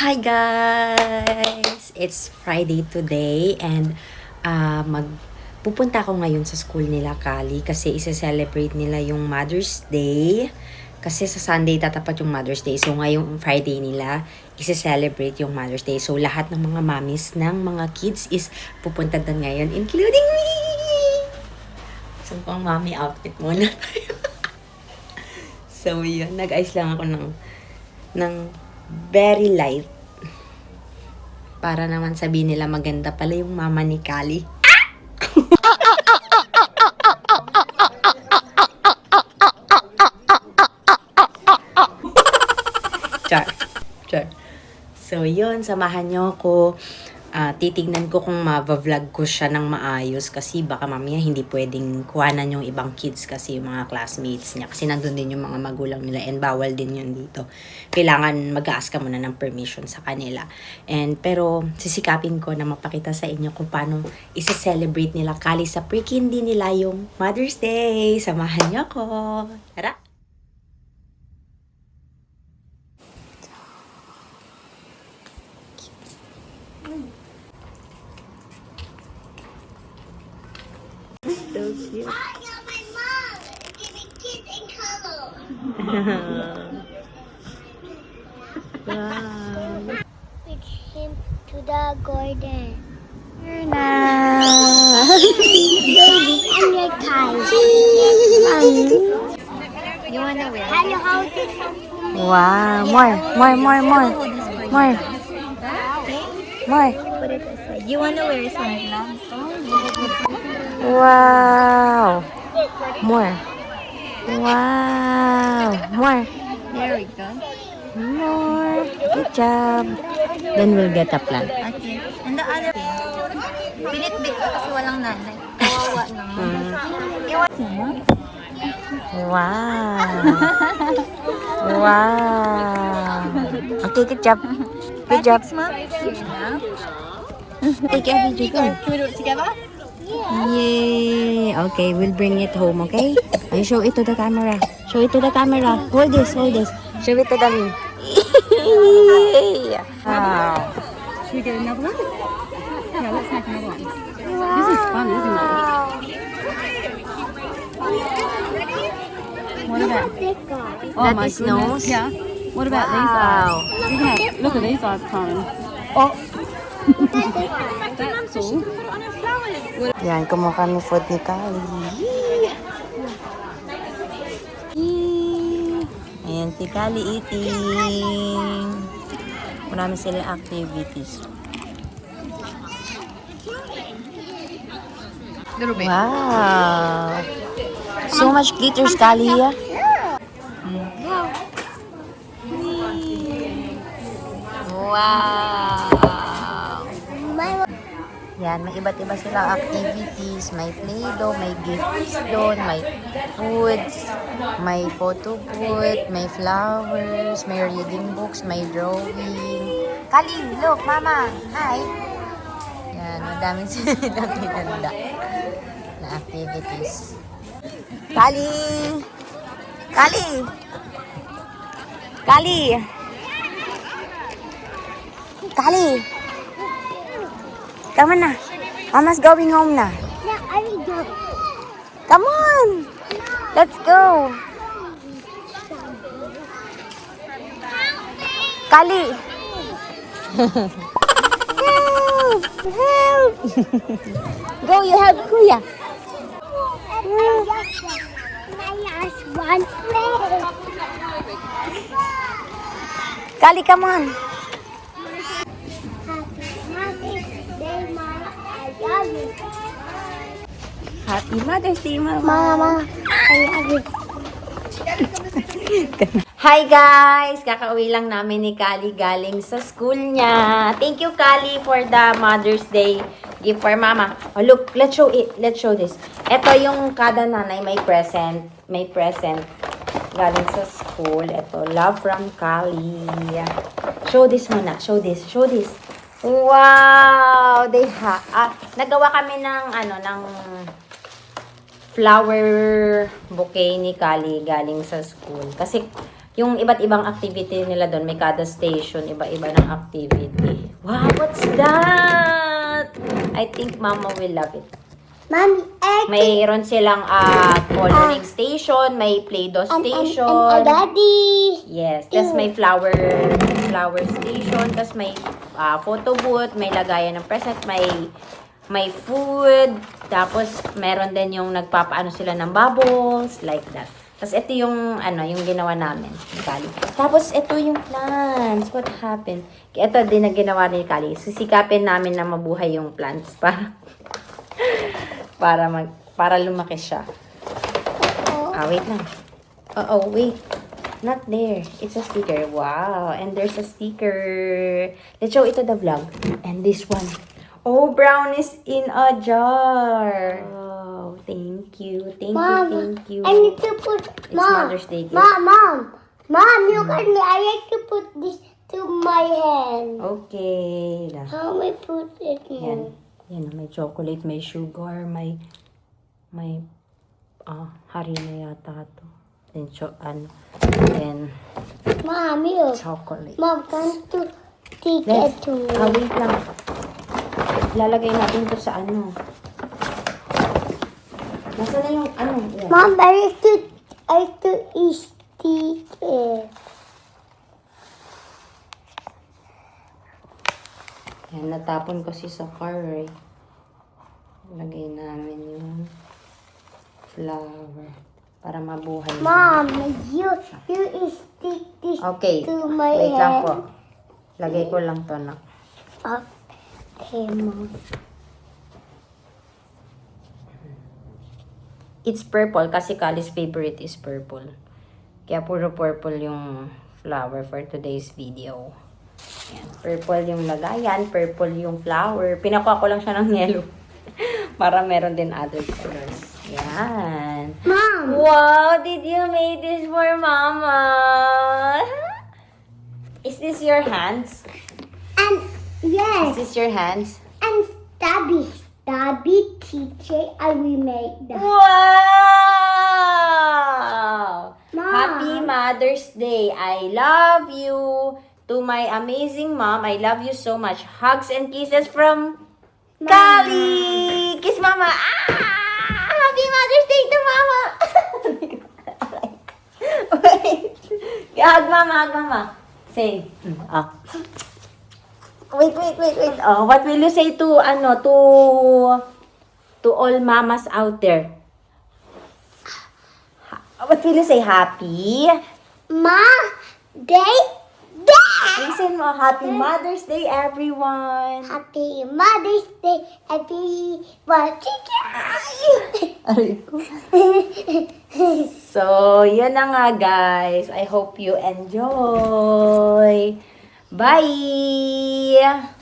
Hi guys! It's Friday today and pupunta ako ngayon sa school nila Kali kasi isa-celebrate nila yung Mother's Day. Kasi sa Sunday tatapat yung Mother's Day. So ngayong Friday nila isa-celebrate yung Mother's Day. So lahat ng mga mommies ng mga kids is pupunta doon ngayon including me! So pang mommy outfit muna tayo. So yun, nag-ayos lang ako ng very light. Para naman sabihin nila maganda pala yung mama ni Kali. Char. Char. So yun, samahan nyo ako. Titignan ko kung ma-vlog ko siya ng maayos kasi baka mamaya hindi pwedeng kuhanan yung ibang kids kasi yung mga classmates niya kasi nandun din yung mga magulang nila and bawal din yun dito. Kailangan mag-ask ka muna ng permission sa kanila. Pero sisikapin ko na mapakita sa inyo kung paano isa-celebrate nila Kali sa pre-kindy nila yung Mother's Day. Samahan niyo ako. Tara! So cute. I got my mom giving kids in color. Wow. With him to the garden. Here na. Baby, and your tie. You wanna wear Can you hold this? Wow. More. More. Put it aside. You wanna wear sunglasses? Wow. More. Wow. More. There we go. More. Good job. Then we'll get a plant. Okay. And the other thing. Binit-bit ko kasi walang nanay. Kawawa naman. Iwan mo. Wow. Wow. Okay, good job. Good job. Mom. Here now. Take a video. Can we do it together? Yay! Okay, we'll bring it home, okay? I show it to the camera. Show it to the camera. Hold this, hold this. Show it to the me. Wow. Should we get another one? Yeah, let's make another one. This is fun, isn't it? What about? Oh That my is goodness. nose? Yeah. What about these eyes? You can have, look at these eyes, Karen. Oh! That's all. Yan, kumuha kami food ni Kali. Ayan si Kali eating. Marami sila activities. Little bit. Wow! So much glitters, Kali. Wow! Yan, may iba't iba silang activities. May play-doh, may gifts doon, may foods, may photo booth, may flowers, may reading books, may drawing. Kali, look, mama. Hi. Yan, madaming silang hinanda na activities. Kali! Kali! Kali! Kali! Come on na. Mama's going home na. Yeah, I will go. Come on. Let's go. Kali. Help. Help. Go, you help Kuya. My last one. Kali, come on. Happy Mother's Day, Mom. I love you. Happy Mother's Day, Mama. Mama, I love you. Hi guys! Kakauwi lang namin ni Kali galing sa school niya. Thank you, Kali, for the Mother's Day gift for Mama. Oh, look, let's show it. Let's show this. Ito yung kada nanay may present. May present galing sa school. Ito, love from Kali. Show this muna. Show this. Show this. Wow! Nagawa kami ng flower bouquet ni Kali galing sa school. Kasi yung iba't ibang activity nila doon. May kada station, iba-iba ng activity. Wow, what's that? I think Mama will love it. Mommy, egg Mayroon silang coloring station, may Play-Doh station. and daddy. Yes, tas may flower station, tas may photo booth, may lagayan ng present, may food, tapos meron din yung nagpapaano sila ng bubbles, like that. Tas ito yung yung ginawa namin, ni Kali. Tapos ito yung plants. What happened? Ito din na ginawa ni Kali. Sisikapin namin na mabuhay yung plants para lumaki siya. Wait lang. Wait. Not there. It's a sticker. Wow. And there's a sticker. Let's show ito the vlog. And this one. Oh, brown is in a jar. Oh, thank you. Thank you. I need to put It's Mother's Day gift. Mom, look at me. I like to put this to my hand. Okay. How am I put it Yan. in? Yan, may chocolate, may sugar, may harina yata to. Then Mom, you. chocolate. Mom, can't you take Let's, it to me? wait lang. Lalagay natin to sa Nasaan na yung Yan. Mom, I like to stick it. Yan, natapon kasi sa car eh. Lagay namin yung flower para mabuhay. Mom, you stick this Okay. to my Wait lang hand. po. Lagay ko lang to na. Okay, Mom. It's purple kasi Kali's favorite is purple. Kaya puro purple yung flower for today's video. Yan. Purple yung lagayan, purple yung flower. Pinakuha ko lang siya ng yellow. Para meron din other colors. Yan. Mom, Wow, did you make this for Mama? Is this your hands? and Is yes, this your hands? and Stabby teacher, I will make that. Wow! Mom. Happy Mother's Day. I love you. To my amazing mom, I love you so much. Hugs and kisses from Kali. Kiss Mama. Happy Mother's Day to Mama. Wait. Hug Mama, hug Mama. Say. Wait. What will you say to all mamas out there? What will you say? Happy? Day. Listen mo, Happy Mother's Day, everyone! Happy Mother's Day, everyone. So, yun na nga, guys. I hope you enjoy. Bye!